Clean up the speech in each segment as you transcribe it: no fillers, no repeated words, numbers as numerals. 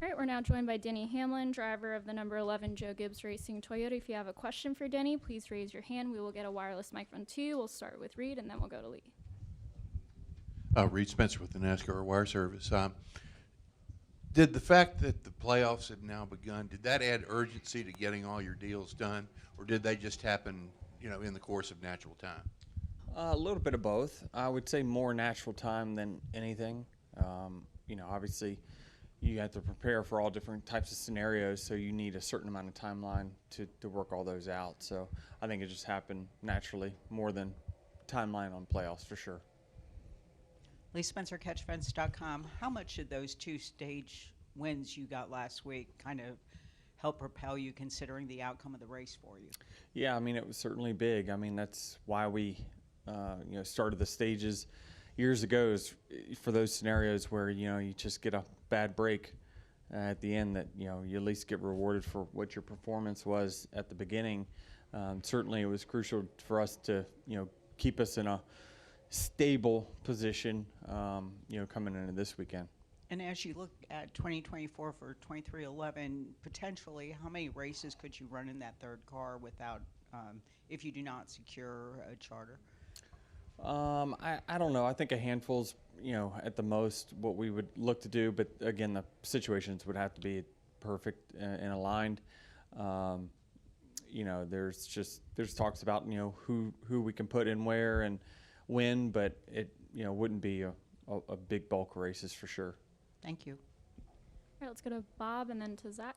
All right, we're now joined by Denny Hamlin, driver of the number 11 Joe Gibbs Racing Toyota. If you have a question for Denny, please raise your hand. We will get a wireless microphone to you. We'll start with Reed, and then we'll go to Lee. Reed Spencer with the NASCAR Wire Service. Did the fact that the playoffs had now begun, did that add urgency to getting all your deals done, or did they just happen, in the course of natural time? A little bit of both. I would say more natural time than anything. Obviously, you have to prepare for all different types of scenarios, so you need a certain amount of timeline to work all those out. So I think it just happened naturally more than timeline on playoffs for sure. Lee Spencer, CatchFence.com. How much did those two stage wins you got last week kind of help propel you considering the outcome of the race for you? Yeah, it was certainly big. That's why we started the stages years ago, is for those scenarios where you just get a bad break at the end, that you at least get rewarded for what your performance was at the beginning. Certainly it was crucial for us to keep us in a stable position coming into this weekend. And as you look at 2024 for 2311, potentially how many races could you run in that third car without if you do not secure a charter? I don't know. I think a handful's, at the most what we would look to do. But again, the situations would have to be perfect and aligned. There's talks about, who we can put in where and when, but it, wouldn't be a big bulk of races for sure. Thank you. All right, let's go to Bob and then to Zach.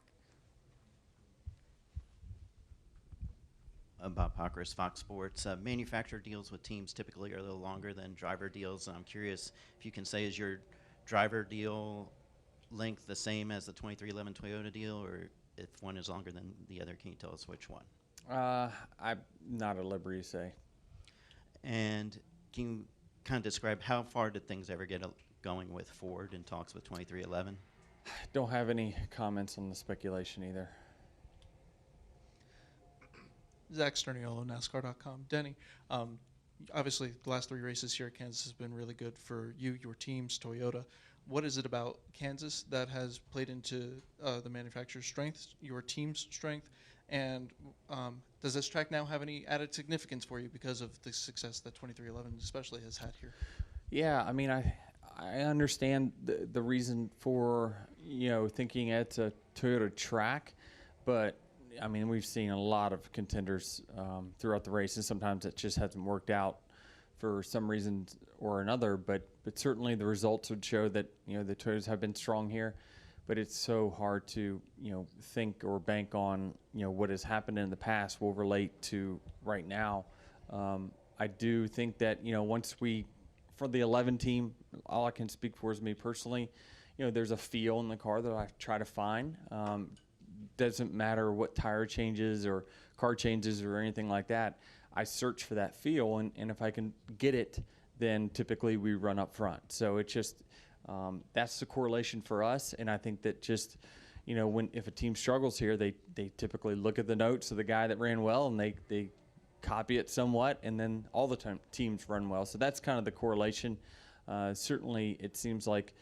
Bob Pockris, Fox Sports. Manufacturer deals with teams typically are a little longer than driver deals. I'm curious if you can say, is your driver deal length the same as the 2311 Toyota deal, or if one is longer than the other? Can you tell us which one? I'm not at liberty to say. And can you kind of describe how far did things ever get going with Ford in talks with 2311? Don't have any comments on the speculation either. Zach Sterniolo, NASCAR.com. Denny, obviously the last three races here at Kansas has been really good for you, your teams, Toyota. What is it about Kansas that has played into the manufacturer's strength, your team's strength, and does this track now have any added significance for you because of the success that 2311 especially has had here? Yeah, I understand the reason for thinking it's a Toyota track, but we've seen a lot of contenders throughout the race, and sometimes it just hasn't worked out for some reason or another. But certainly the results would show that the Toyotas have been strong here. But it's so hard to think or bank on what has happened in the past will relate to right now. I do think that once for the 11 team, all I can speak for is me personally. There's a feel in the car that I try to find. Doesn't matter what tire changes or car changes or anything like that. I search for that feel, and if I can get it, then typically we run up front. So it's just that's the correlation for us, and I think that just if a team struggles here, they typically look at the notes of the guy that ran well, and they copy it somewhat, and then all the teams run well. So that's kind of the correlation. Certainly, it seems like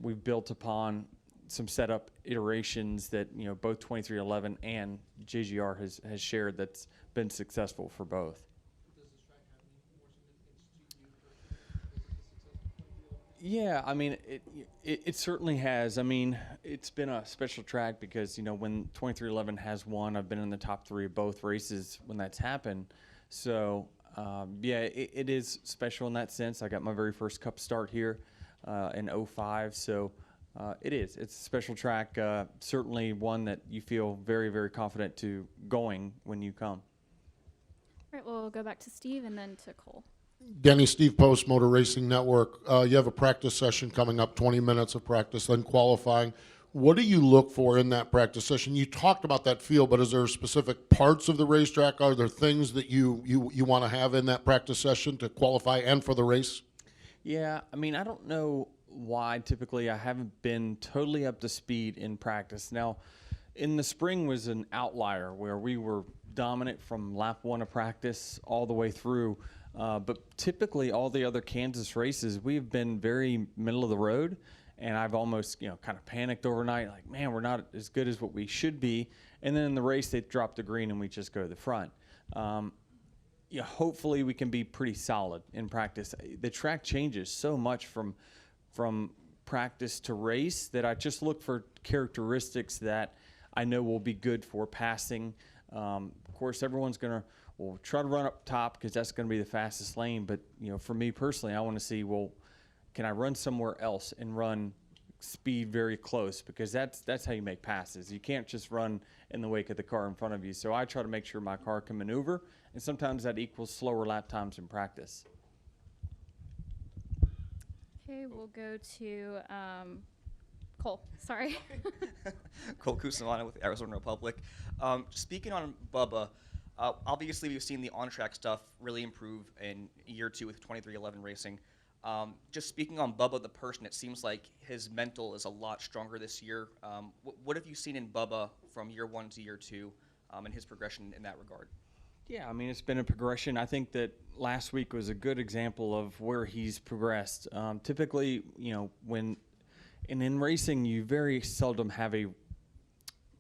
we've built upon some setup iterations that both 2311 and JGR has shared that's been successful for both. Does this track have any more significance to you? Yeah, it certainly has. It's been a special track because when 2311 has won, I've been in the top three of both races when that's happened. So it is special in that sense. I got my very first Cup start here in 05, so. It's a special track, certainly one that you feel very, very confident to going when you come. All right, we'll go back to Steve and then to Cole. Denny, Steve Post, Motor Racing Network. You have a practice session coming up, 20 minutes of practice, then qualifying. What do you look for in that practice session? You talked about that feel, but is there specific parts of the racetrack? Are there things that you want to have in that practice session to qualify and for the race? Yeah, I don't know why typically I haven't been totally up to speed in practice. Now, in the spring was an outlier where we were dominant from lap one of practice all the way through. But typically all the other Kansas races, we've been very middle of the road. and I've almost, kind of panicked overnight, like, man, we're not as good as what we should be. And then in the race, they drop the green and we just go to the front. Hopefully we can be pretty solid in practice. The track changes so much from practice to race that I just look for characteristics that I know will be good for passing. Of course, everyone's going to try to run up top because that's going to be the fastest lane. But, for me personally, I want to see, can I run somewhere else and run speed very close? Because that's how you make passes. You can't just run in the wake of the car in front of you. So I try to make sure my car can maneuver, and sometimes that equals slower lap times in practice. Okay, we'll go to Cole. Sorry. Cole Cusimano with the Arizona Republic. Speaking on Bubba, obviously we've seen the on-track stuff really improve in year 2 with 2311 racing. Just speaking on Bubba the person, it seems like his mental is a lot stronger this year. What have you seen in Bubba from year 1 to year 2 and his progression in that regard? Yeah, I mean, it's been a progression. I think that last week was a good example of where he's progressed. Typically, in racing, you very seldom have a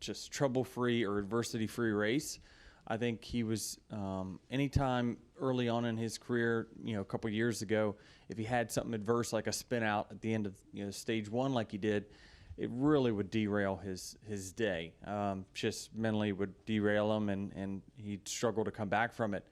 just trouble-free or adversity-free race. I think he was, anytime early on in his career, a couple years ago, if he had something adverse like a spin out at the end of stage 1 like he did, it really would derail his day. Just mentally would derail him, and he'd struggle to come back from it.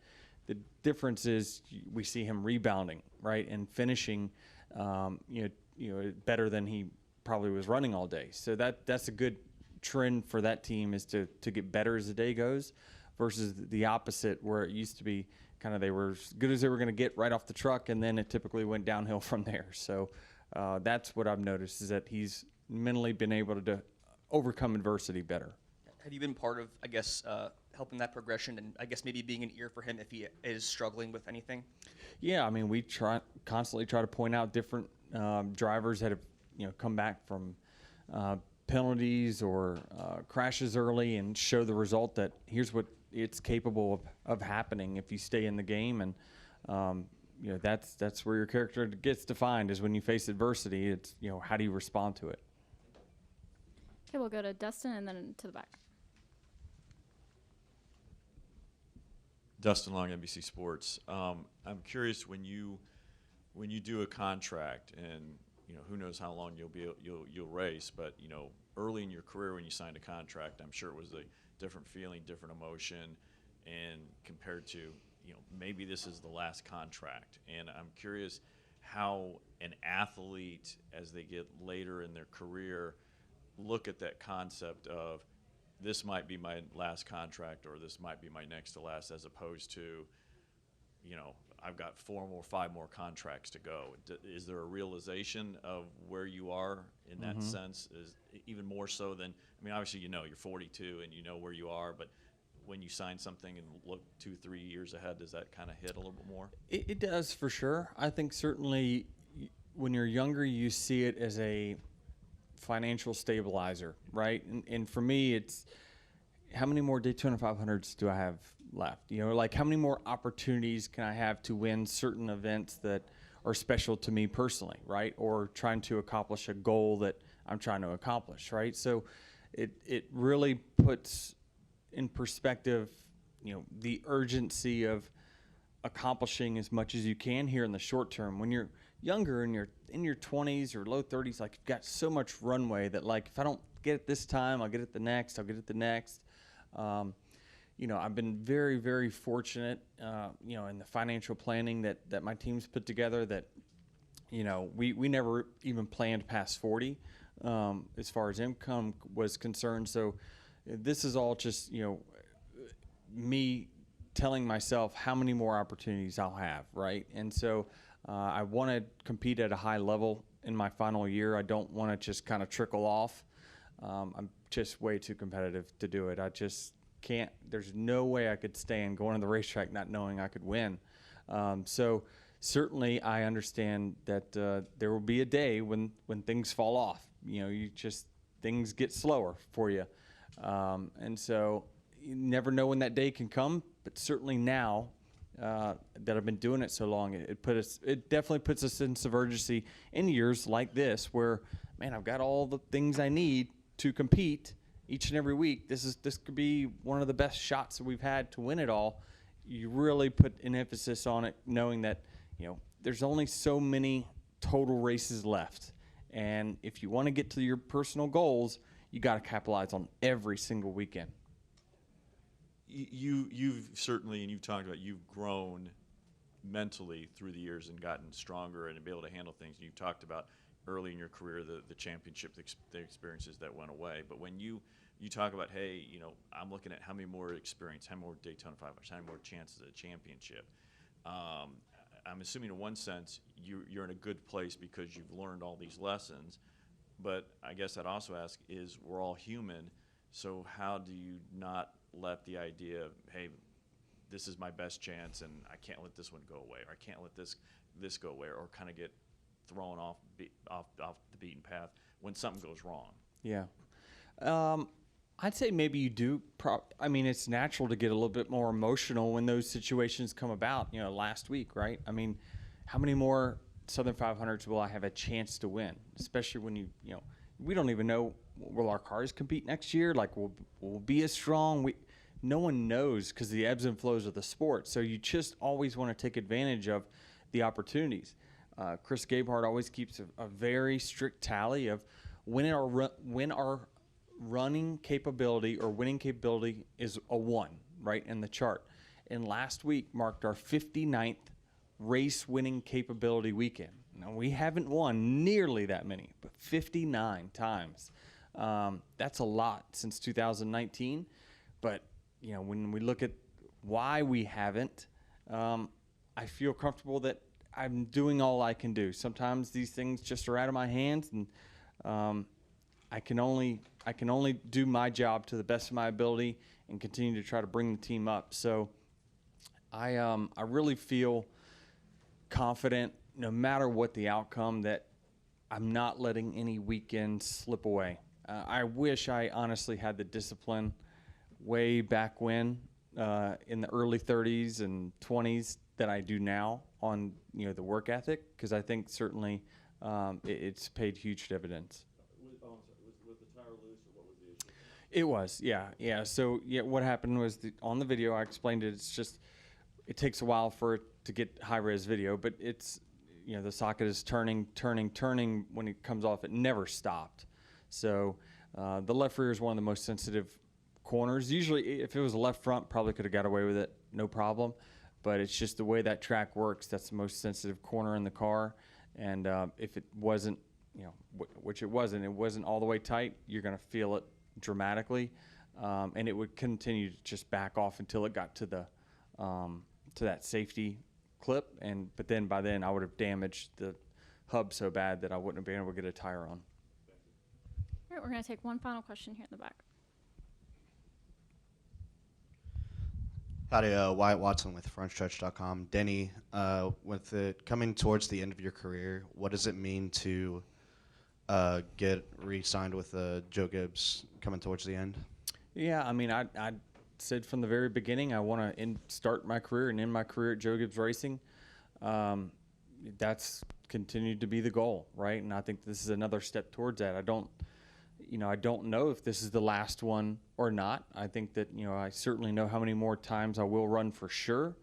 The difference is we see him rebounding, right, and finishing, better than he probably was running all day. So that's a good trend for that team, is to get better as the day goes, versus the opposite, where it used to be kind of they were as good as they were going to get right off the truck, and then it typically went downhill from there. So that's what I've noticed, is that he's mentally been able to overcome adversity better. Have you been part of, I guess, helping that progression, and I guess maybe being an ear for him if he is struggling with anything? Yeah, I mean, we constantly try to point out different drivers that have come back from penalties or crashes early, and show the result that here's what it's capable of happening if you stay in the game. And that's where your character gets defined, is when you face adversity. It's how do you respond to it. Okay, we'll go to Dustin and then to the back. Dustin Long, NBC Sports. I'm curious, when you do a contract, and who knows how long you'll race, but early in your career when you signed a contract, I'm sure it was a different feeling, different emotion, and compared to maybe this is the last contract. And I'm curious how an athlete, as they get later in their career, look at that concept of, this might be my last contract, or this might be my next to last, as opposed to, I've got 4 more, 5 more contracts to go. Is there a realization of where you are in that sense? Is even more so than, obviously you're 42 and you know where you are, but when you sign something and look 2-3 years ahead, does that kind of hit a little bit more? It does, for sure. I think certainly when you're younger, you see it as a financial stabilizer, right? And for me, it's how many more Daytona 500s do I have left? How many more opportunities can I have to win certain events that are special to me personally, right? Or trying to accomplish a goal that I'm trying to accomplish, right? So it really puts in perspective, the urgency of accomplishing as much as you can here in the short term. When you're younger and you're in your 20s or low 30s, you've got so much runway that, if I don't get it this time, I'll get it the next, I'll get it the next. I've been very, very fortunate, in the financial planning that my team's put together, that, we never even planned past 40 as far as income was concerned. So this is all just, me telling myself how many more opportunities I'll have, right? And so I want to compete at a high level in my final year. I don't want to just kind of trickle off. I'm just way too competitive to do it. I just can't. There's no way I could stand going to the racetrack not knowing I could win. So certainly I understand that there will be a day when things fall off. Things get slower for you. And so you never know when that day can come, but certainly now that have been doing it so long. It definitely puts a sense of urgency in years like this, where, man, I've got all the things I need to compete each and every week. This could be one of the best shots that we've had to win it all. You really put an emphasis on it, knowing that, there's only so many total races left. And if you want to get to your personal goals, you got to capitalize on every single weekend. You've certainly, and you've talked about, you've grown mentally through the years and gotten stronger and be able to handle things. You've talked about early in your career the championship, the experiences that went away. But when you talk about, hey, I'm looking at how many more experience, how many more Daytona 500, how many more chances at a championship. I'm assuming in one sense you're in a good place because you've learned all these lessons. But I guess I'd also ask is, we're all human, so how do you not let the idea of, hey, this is my best chance and I can't let this one go away, or I can't let this go away, or kind of get thrown off the beaten path when something goes wrong? Yeah. I'd say maybe you do. It's natural to get a little bit more emotional when those situations come about. Last week, right? How many more Southern 500s will I have a chance to win? Especially when we don't even know, will our cars compete next year? Like, will be as strong? No one knows, because the ebbs and flows of the sport. So you just always want to take advantage of the opportunities. Chris Gabehart always keeps a very strict tally of when our running capability or winning capability is a 1, right, in the chart. And last week marked our 59th race winning capability weekend. Now, we haven't won nearly that many, but 59 times. That's a lot since 2019. But, when we look at why we haven't, I feel comfortable that I'm doing all I can do. Sometimes these things just are out of my hands, and I can only do my job to the best of my ability and continue to try to bring the team up. So I really feel confident, no matter what the outcome, that I'm not letting any weekend slip away. I wish I honestly had the discipline way back when, in the early 30s and 20s, that I do now on the work ethic, because I think certainly it's paid huge dividends. Was the tire loose, or what was the issue? It was, yeah. So what happened was, on the video I explained it. It's just, it takes a while for it to get high res video, but it's the socket is turning when it comes off. It never stopped. So the left rear is one of the most sensitive corners. Usually, if it was a left front, probably could have got away with it, no problem. But it's just the way that track works. That's the most sensitive corner in the car. And if it wasn't, which it wasn't all the way tight, you're going to feel it dramatically. And it would continue to just back off until it got to the to that safety clip. But then by then I would have damaged the hub so bad that I wouldn't have been able to get a tire on. All right, we're going to take one final question here in the back. Howdy, Wyatt Watson with FrontStretch.com. Denny, with it coming towards the end of your career, what does it mean to get re-signed with Joe Gibbs coming towards the end? Yeah, I said from the very beginning I want to start my career and end my career at Joe Gibbs Racing. That's continued to be the goal, right? And I think this is another step towards that. I don't know if this is the last one or not. I think that, I certainly know how many more times I will run for sure.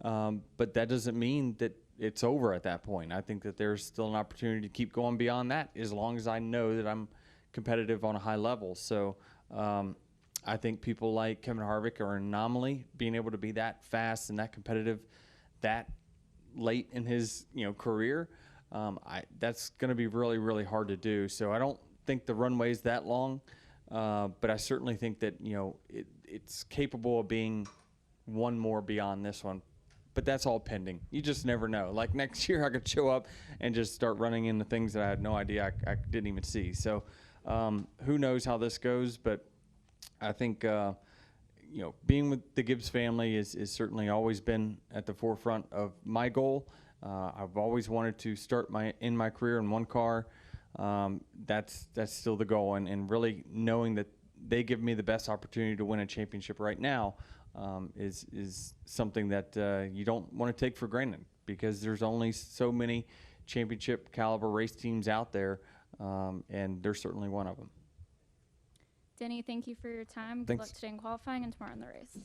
But that doesn't mean that it's over at that point. I think that there's still an opportunity to keep going beyond that, as long as I know that I'm competitive on a high level. So I think people like Kevin Harvick are an anomaly, being able to be that fast and that competitive that late in his career. That's going to be really, really hard to do. So I don't think the runway is that long, but I certainly think that it's capable of being one more beyond this one. But that's all pending. You just never know. Like next year, I could show up and just start running into things that I had no idea I didn't even see. So who knows how this goes? But I think being with the Gibbs family is certainly always been at the forefront of my goal. I've always wanted to start my career in one car. That's still the goal, and really knowing that they give me the best opportunity to win a championship right now, is something that you don't want to take for granted, because there's only so many championship caliber race teams out there, and they're certainly one of them. Denny, thank you for your time. Good Thanks. luck today in qualifying and tomorrow in the race.